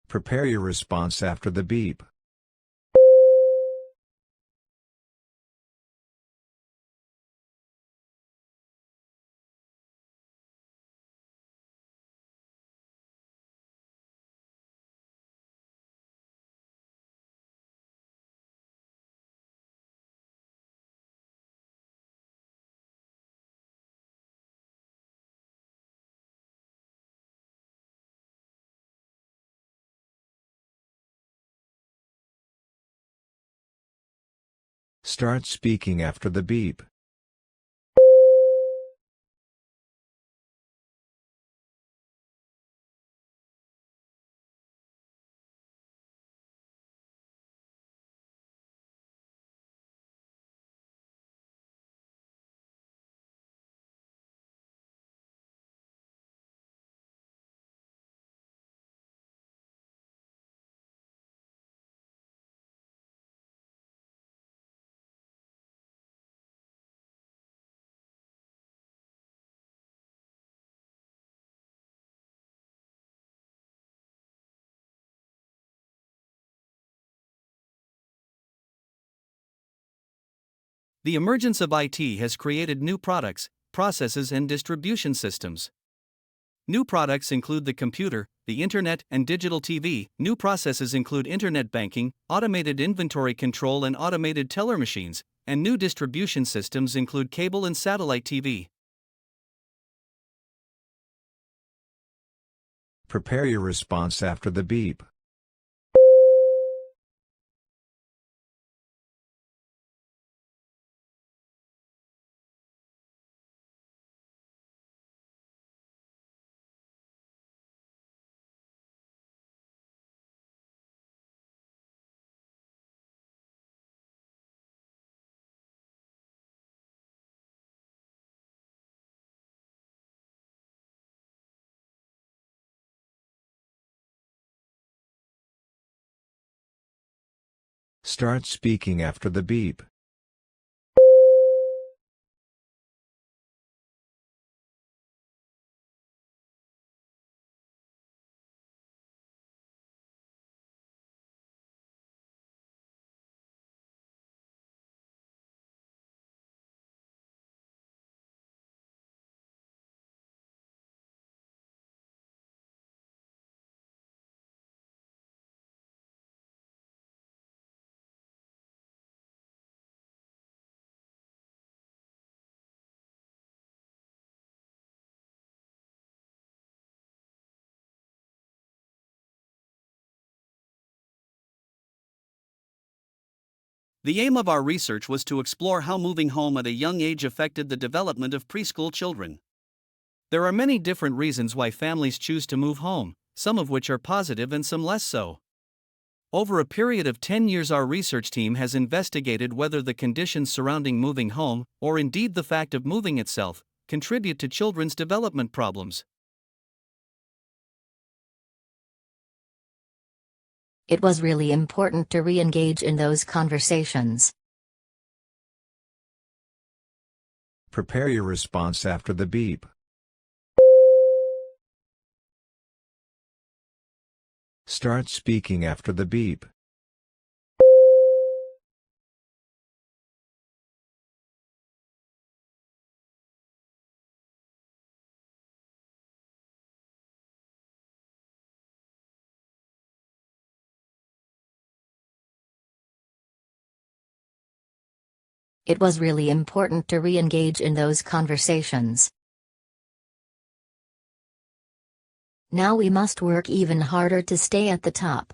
Prepare your response after the beep. Start speaking after the beep. The emergence of IT has created new products, processes, and distribution systems. New products include the computer, the internet, and digital TV. New processes include internet banking, automated inventory control, and automated teller machines. And new distribution systems include cable and satellite TV. Prepare your response after the beep. Start speaking after the beep. The aim of our research was to explore how moving home at a young age affected the development of preschool children. There are many different reasons why families choose to move home, some of which are positive and some less so. Over a period of 10 years, our research team has investigated whether the conditions surrounding moving home, or indeed the fact of moving itself, contribute to children's development problems. It was really important to re-engage in those conversations. Prepare your response after the beep. Start speaking after the beep. It was really important to re-engage in those conversations. Now we must work even harder to stay at the top.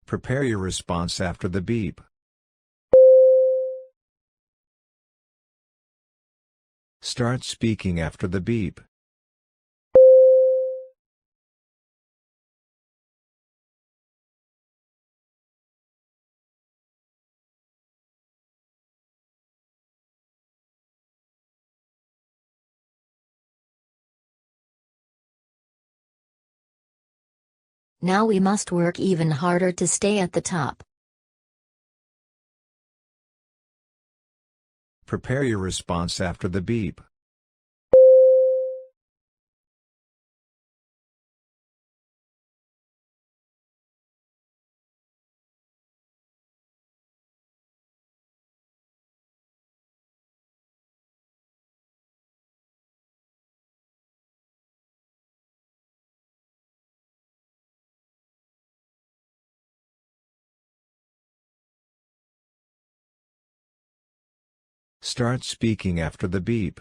Prepare your response after the beep. Start speaking after the beep. Now we must work even harder to stay at the top. Prepare your response after the beep. Start speaking after the beep.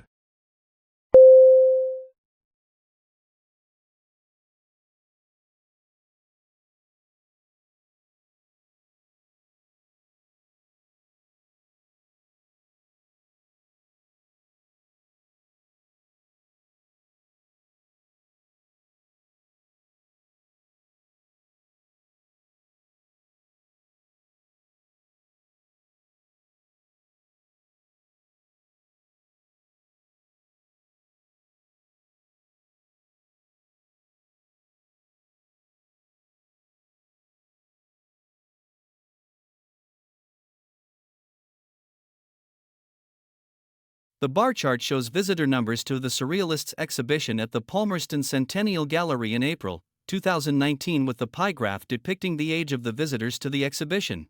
The bar chart shows visitor numbers to the Surrealists exhibition at the Palmerston Centennial Gallery in April 2019, with the pie graph depicting the age of the visitors to the exhibition.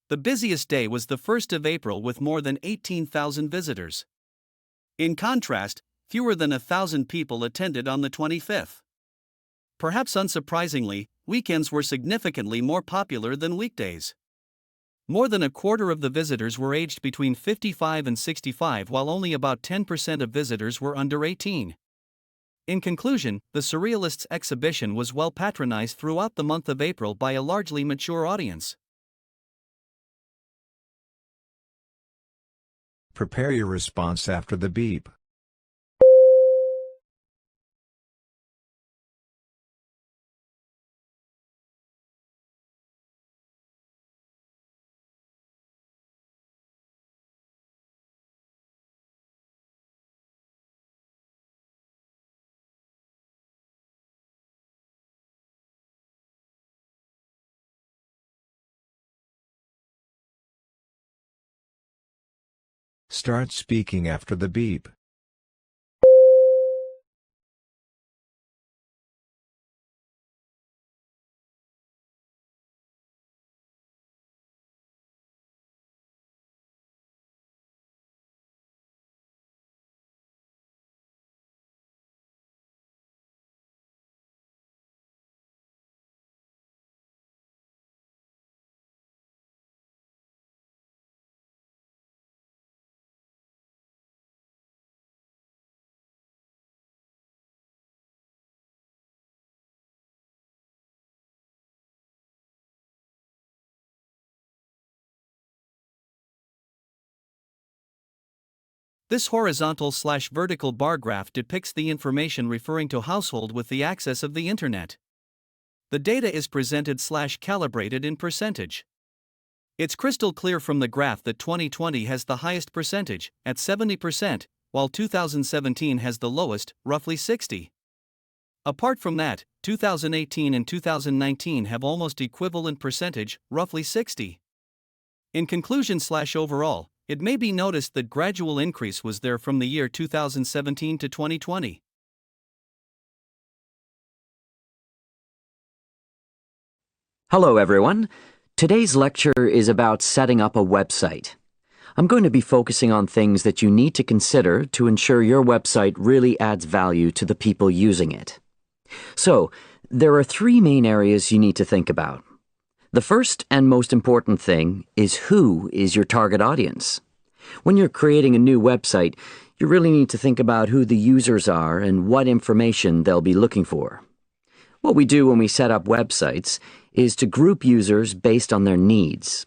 The busiest day was the 1st of April with more than 18,000 visitors. In contrast, fewer than 1,000 people attended on the 25th. Perhaps unsurprisingly, weekends were significantly more popular than weekdays. More than a quarter of the visitors were aged between 55 and 65, while only about 10% of visitors were under 18. In conclusion, the Surrealists exhibition was well patronized throughout the month of April by a largely mature audience. Prepare your response after the beep. Start speaking after the beep. This horizontal/vertical bar graph depicts the information referring to household with the access of the internet. The data is presented/calibrated in percentage. It's crystal clear from the graph that 2020 has the highest percentage, at 70%, while 2017 has the lowest, roughly 60%. Apart from that, 2018 and 2019 have almost equivalent percentage, roughly 60%. In conclusion/overall, it may be noticed that gradual increase was there from the year 2017 to 2020. Hello everyone. Today's lecture is about setting up a website. I'm going to be focusing on things that you need to consider to ensure your website really adds value to the people using it. So, there are three main areas you need to think about. The first and most important thing is who is your target audience. When you're creating a new website, you really need to think about who the users are and what information they'll be looking for. What we do when we set up websites is to group users based on their needs.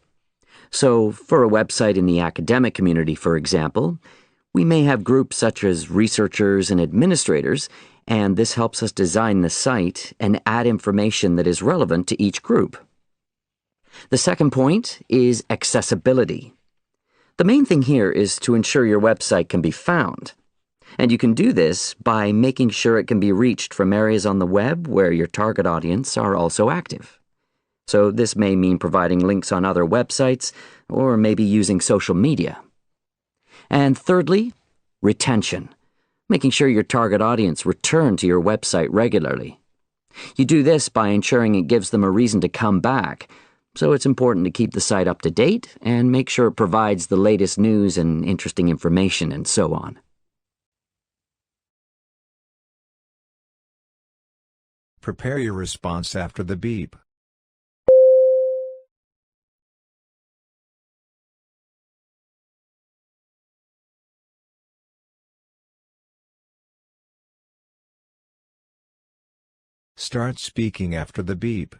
So, for a website in the academic community, for example, we may have groups such as researchers and administrators, and this helps us design the site and add information that is relevant to each group. The second point is accessibility. The main thing here is to ensure your website can be found. And you can do this by making sure it can be reached from areas on the web where your target audience are also active. So this may mean providing links on other websites, or maybe using social media. And thirdly, retention. Making sure your target audience return to your website regularly. You do this by ensuring it gives them a reason to come back, so it's important to keep the site up to date and make sure it provides the latest news and interesting information and so on. Prepare your response after the beep. Start speaking after the beep.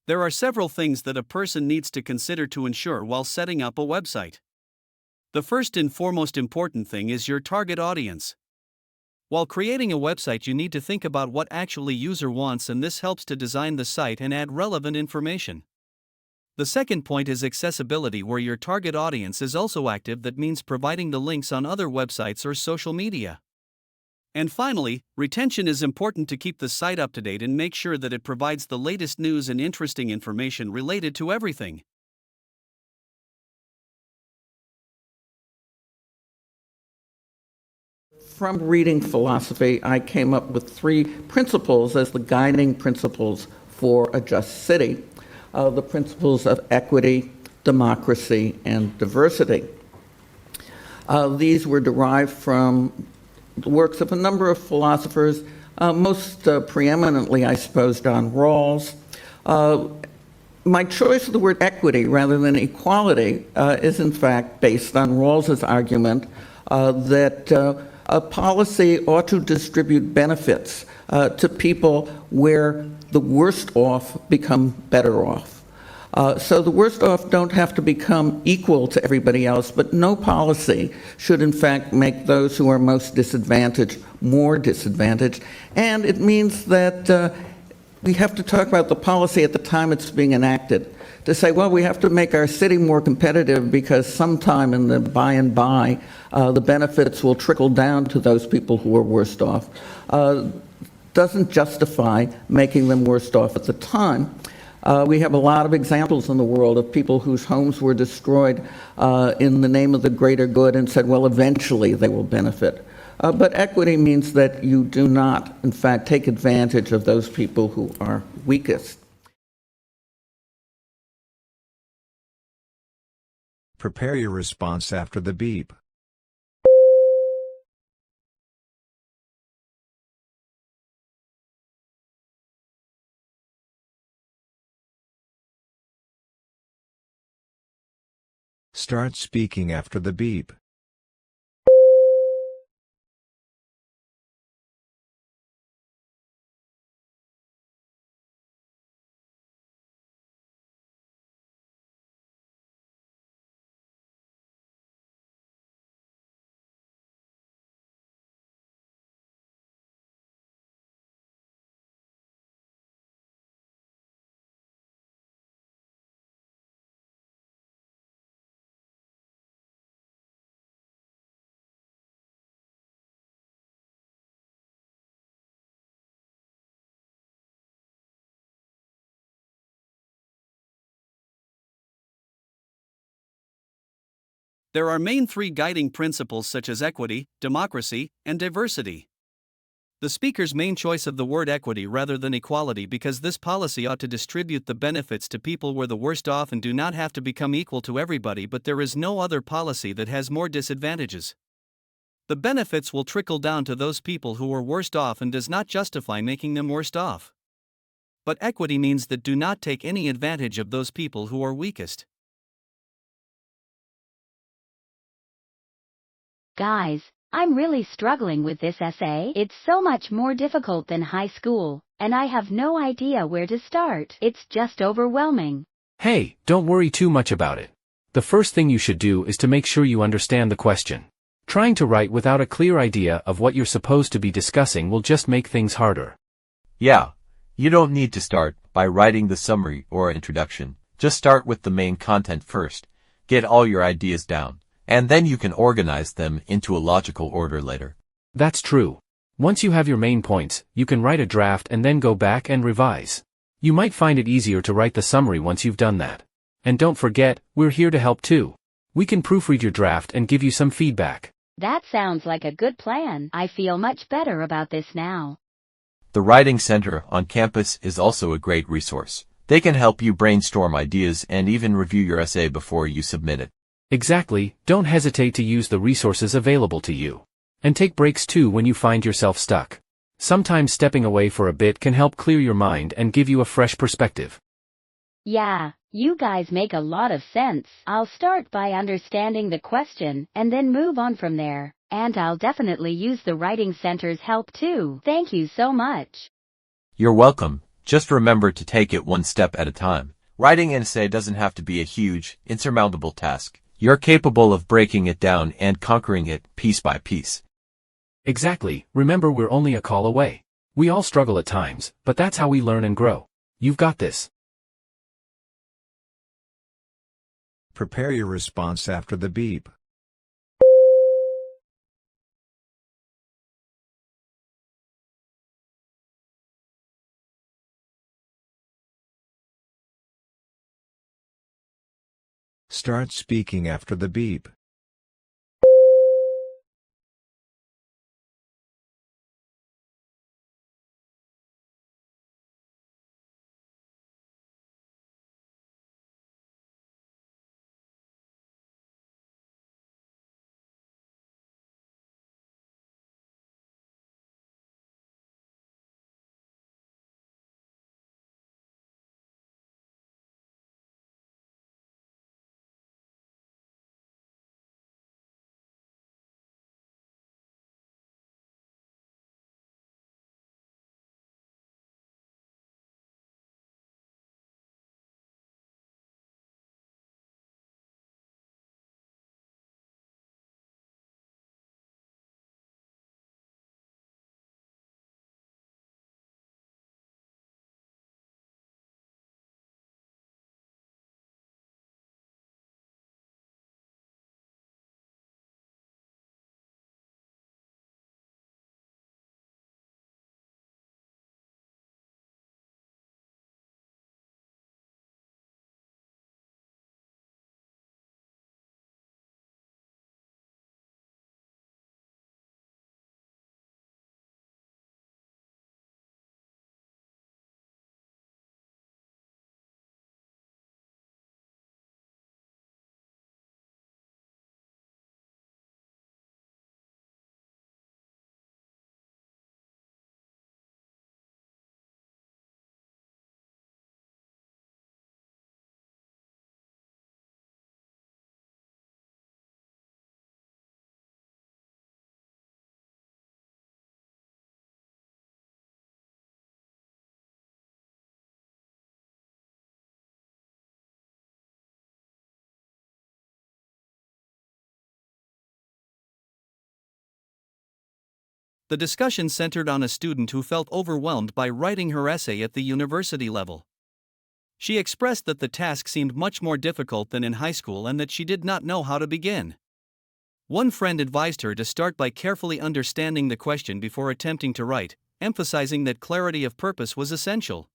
There are several things that a person needs to consider to ensure while setting up a website. The first and foremost important thing is your target audience. While creating a website, you need to think about what actually user wants, and this helps to design the site and add relevant information. The second point is accessibility, where your target audience is also active. That means providing the links on other websites or social media. And finally, retention is important to keep the site up to date and make sure that it provides the latest news and interesting information related to everything. From reading philosophy, I came up with 3 principles as the guiding principles for a just city. The principles of equity, democracy, and diversity. These were derived from the works of a number of philosophers, most preeminently, I suppose, John Rawls. My choice of the word equity rather than equality is in fact based on Rawls's argument that a policy ought to distribute benefits to people where the worst off become better off. So the worst off don't have to become equal to everybody else, but no policy should in fact make those who are most disadvantaged more disadvantaged. And it means that we have to talk about the policy at the time it's being enacted. To say, well, we have to make our city more competitive because sometime in the by and by, the benefits will trickle down to those people who are worst off, doesn't justify making them worst off at the time. We have a lot of examples in the world of people whose homes were destroyed in the name of the greater good and said, well, eventually they will benefit. But equity means that you do not, in fact, take advantage of those people who are weakest. Prepare your response after the beep. Start speaking after the beep. There are main 3 guiding principles such as equity, democracy, and diversity. The speaker's main choice of the word equity rather than equality because this policy ought to distribute the benefits to people where the worst off and do not have to become equal to everybody, but there is no other policy that has more disadvantages. The benefits will trickle down to those people who are worst off and does not justify making them worst off. But equity means that do not take any advantage of those people who are weakest. Guys, I'm really struggling with this essay. It's so much more difficult than high school, and I have no idea where to start. It's just overwhelming. Hey, don't worry too much about it. The first thing you should do is to make sure you understand the question. Trying to write without a clear idea of what you're supposed to be discussing will just make things harder. Yeah, you don't need to start by writing the summary or introduction. Just start with the main content first. Get all your ideas down. And then you can organize them into a logical order later. That's true. Once you have your main points, you can write a draft and then go back and revise. You might find it easier to write the summary once you've done that. And don't forget, we're here to help too. We can proofread your draft and give you some feedback. That sounds like a good plan. I feel much better about this now. The Writing Center on campus is also a great resource. They can help you brainstorm ideas and even review your essay before you submit it. Exactly, don't hesitate to use the resources available to you. And take breaks too when you find yourself stuck. Sometimes stepping away for a bit can help clear your mind and give you a fresh perspective. Yeah, you guys make a lot of sense. I'll start by understanding the question and then move on from there. And I'll definitely use the Writing Center's help too. Thank you so much. You're welcome. Just remember to take it one step at a time. Writing an essay doesn't have to be a huge, insurmountable task. You're capable of breaking it down and conquering it piece by piece. Exactly, remember we're only a call away. We all struggle at times, but that's how we learn and grow. You've got this. Prepare your response after the beep. Start speaking after the beep. The discussion centered on a student who felt overwhelmed by writing her essay at the university level. She expressed that the task seemed much more difficult than in high school and that she did not know how to begin. One friend advised her to start by carefully understanding the question before attempting to write, emphasizing that clarity of purpose was essential.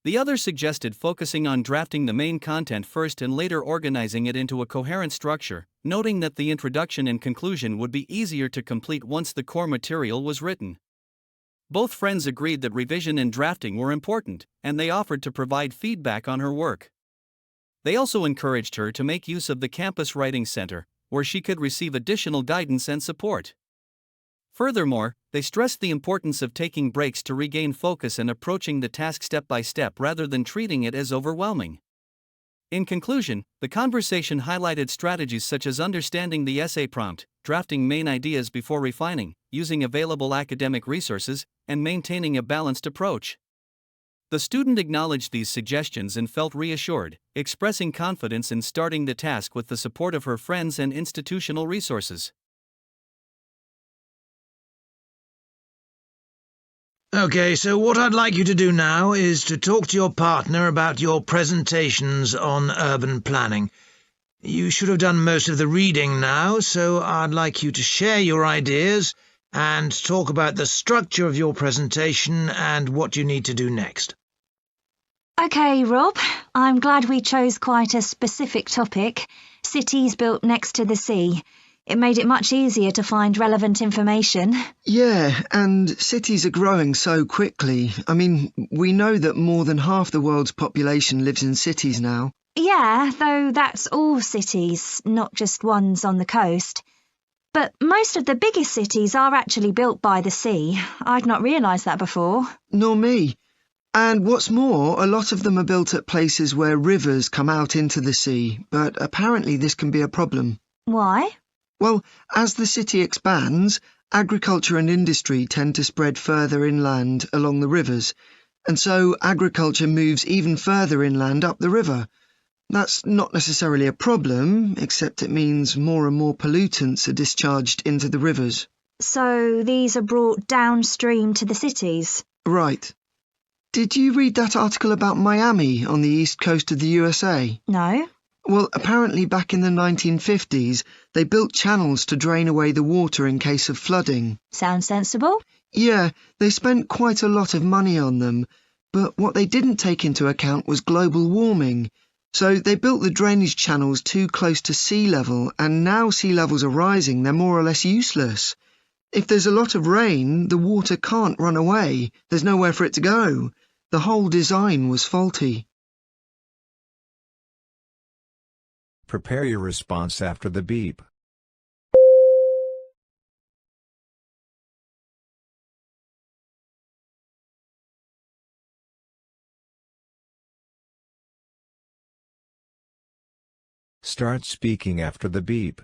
The other suggested focusing on drafting the main content first and later organizing it into a coherent structure, noting that the introduction and conclusion would be easier to complete once the core material was written. Both friends agreed that revision and drafting were important, and they offered to provide feedback on her work. They also encouraged her to make use of the campus writing center, where she could receive additional guidance and support. Furthermore, they stressed the importance of taking breaks to regain focus and approaching the task step by step rather than treating it as overwhelming. In conclusion, the conversation highlighted strategies such as understanding the essay prompt, drafting main ideas before refining, using available academic resources, and maintaining a balanced approach. The student acknowledged these suggestions and felt reassured, expressing confidence in starting the task with the support of her friends and institutional resources. Okay, so what I'd like you to do now is to talk to your partner about your presentations on urban planning. You should have done most of the reading now, so I'd like you to share your ideas and talk about the structure of your presentation and what you need to do next. Okay, Rob, I'm glad we chose quite a specific topic. Cities built next to the sea. It made it much easier to find relevant information. Yeah, and cities are growing so quickly. I mean, we know that more than half the world's population lives in cities now. Yeah, though that's all cities, not just ones on the coast. But most of the biggest cities are actually built by the sea. I'd not realised that before. Nor me. And what's more, a lot of them are built at places where rivers come out into the sea, but apparently this can be a problem. Why? Well, as the city expands, agriculture and industry tend to spread further inland along the rivers, and so agriculture moves even further inland up the river. That's not necessarily a problem, except it means more and more pollutants are discharged into the rivers. So these are brought downstream to the cities? Right. Did you read that article about Miami on the east coast of the USA? No. Well, apparently back in the 1950s, they built channels to drain away the water in case of flooding. Sounds sensible. Yeah, they spent quite a lot of money on them, but what they didn't take into account was global warming. So they built the drainage channels too close to sea level, and now sea levels are rising, they're more or less useless. If there's a lot of rain, the water can't run away. There's nowhere for it to go. The whole design was faulty. Prepare your response after the beep. Start speaking after the beep.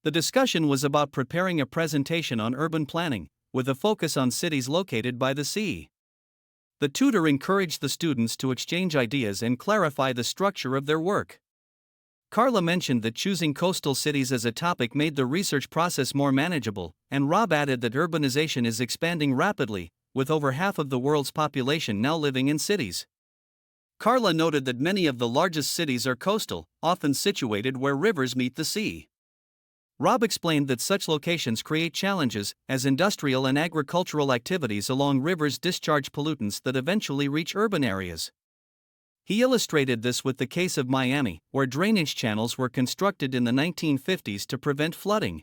The discussion was about preparing a presentation on urban planning, with a focus on cities located by the sea. The tutor encouraged the students to exchange ideas and clarify the structure of their work. Carla mentioned that choosing coastal cities as a topic made the research process more manageable, and Rob added that urbanization is expanding rapidly, with over half of the world's population now living in cities. Carla noted that many of the largest cities are coastal, often situated where rivers meet the sea. Rob explained that such locations create challenges, as industrial and agricultural activities along rivers discharge pollutants that eventually reach urban areas. He illustrated this with the case of Miami, where drainage channels were constructed in the 1950s to prevent flooding.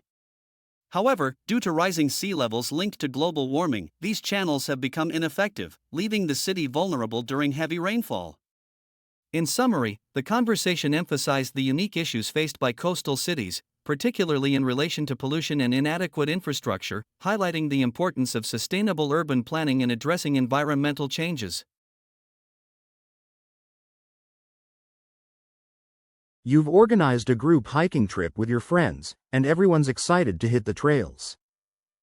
However, due to rising sea levels linked to global warming, these channels have become ineffective, leaving the city vulnerable during heavy rainfall. In summary, the conversation emphasized the unique issues faced by coastal cities, particularly in relation to pollution and inadequate infrastructure, highlighting the importance of sustainable urban planning in addressing environmental changes. You've organized a group hiking trip with your friends, and everyone's excited to hit the trails.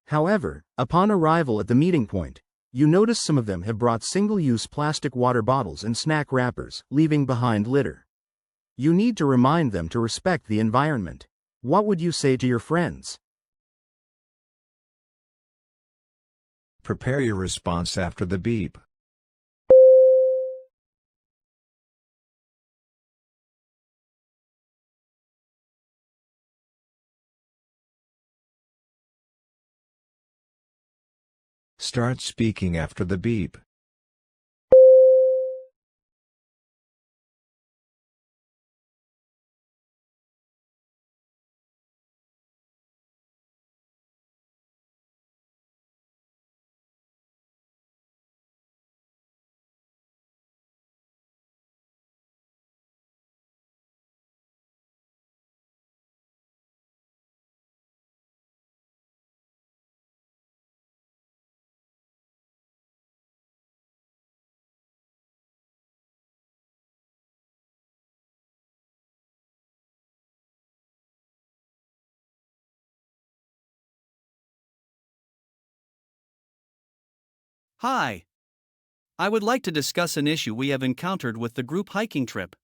However, upon arrival at the meeting point, you notice some of them have brought single-use plastic water bottles and snack wrappers, leaving behind litter. You need to remind them to respect the environment. What would you say to your friends? Prepare your response after the beep. Start speaking after the beep. Hi. I would like to discuss an issue we have encountered with the group hiking trip.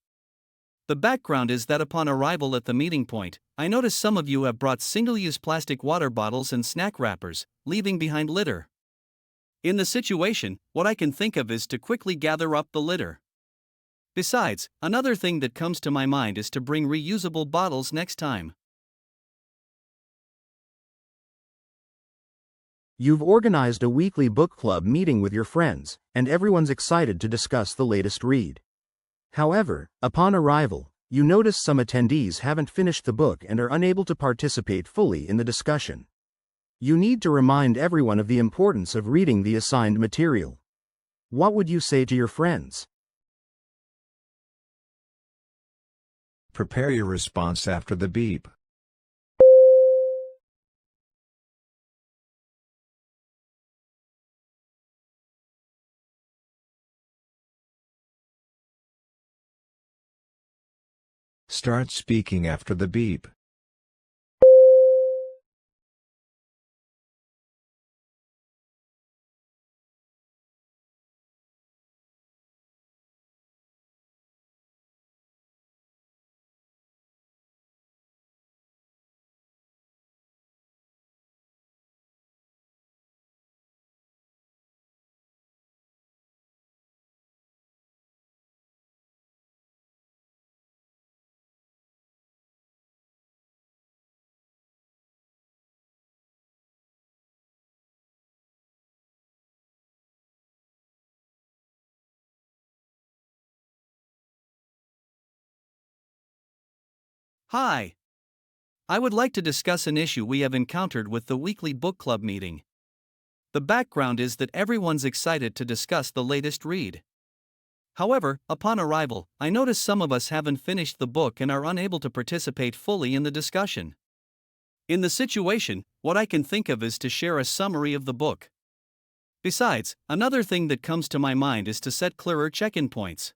The background is that upon arrival at the meeting point, I noticed some of you have brought single-use plastic water bottles and snack wrappers, leaving behind litter. In the situation, what I can think of is to quickly gather up the litter. Besides, another thing that comes to my mind is to bring reusable bottles next time. You've organized a weekly book club meeting with your friends, and everyone's excited to discuss the latest read. However, upon arrival, you notice some attendees haven't finished the book and are unable to participate fully in the discussion. You need to remind everyone of the importance of reading the assigned material. What would you say to your friends? Prepare your response after the beep. Start speaking after the beep. Hi. I would like to discuss an issue we have encountered with the weekly book club meeting. The background is that everyone's excited to discuss the latest read. However, upon arrival, I notice some of us haven't finished the book and are unable to participate fully in the discussion. In the situation, what I can think of is to share a summary of the book. Besides, another thing that comes to my mind is to set clearer check-in points.